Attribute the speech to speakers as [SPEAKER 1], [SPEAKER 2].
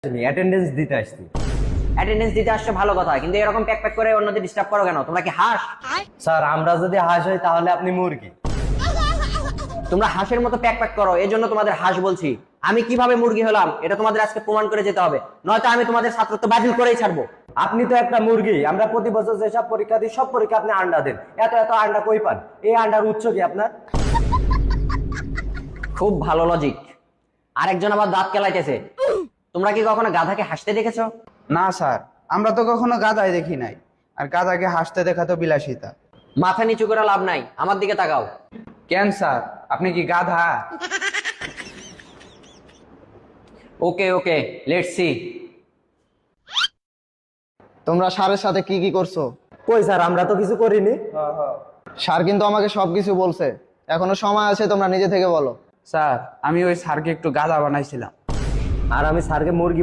[SPEAKER 1] Attendance দিতে আসছি।
[SPEAKER 2] Attendance দিতে আসছো ভালো কথা, কিন্তু এরকম প্যাক প্যাক করে অন্যদের ডিস্টার্ব করো কেন? তোমরা কি হাঁস?
[SPEAKER 1] স্যার আমরা যদি হাঁস হই তাহলে আপনি মুরগি।
[SPEAKER 2] তোমরা হাঁসের মতো প্যাক প্যাক করো, এই জন্য তোমাদের হাঁস বলছি। আমি কিভাবে মুরগি হলাম এটা তোমাদের আজকে প্রমাণ করে যেতে হবে, নয়তো আমি তোমাদের ছাত্রত্ব বাতিল করেই ছাড়বো।
[SPEAKER 1] আপনি তো একটা মুরগি। আমরা প্রতি বছর যেসব পরীক্ষা দিই সব পরীক্ষা আপনি আন্ডা দেন। এত এত আন্ডা কই পান? এই আন্ডার উৎস কি আপনার?
[SPEAKER 2] খুব ভালো লজিক। আরেকজন আবার দাঁত কেলাইতেছে। তোমরা কি কখনো গাধাকে হাসতে দেখেছো?
[SPEAKER 3] না স্যার, আমরা তো কখনো গাধাই দেখি নাই। আর গাধাকে হাসতে দেখা তো বিলাসিতা।
[SPEAKER 2] মাথা নিচু করে লাভ নাই, আমার দিকে তাকাও।
[SPEAKER 3] কেন স্যার, আপনি কি গাধা?
[SPEAKER 2] ওকে ওকে, লেটস সি।
[SPEAKER 4] তোমরা স্যারের সাথে কি কি করছো?
[SPEAKER 1] কই স্যার, আমরা তো কিছু করিনি।
[SPEAKER 4] স্যার কিন্তু আমাকে সবকিছু বলছে, এখনো সময় আছে, তোমরা নিজে থেকে বলো।
[SPEAKER 3] স্যার, আমি ওই স্যারকে একটু গাধা বানাইছিলাম।
[SPEAKER 1] আর আমি স্যারকে মুরগি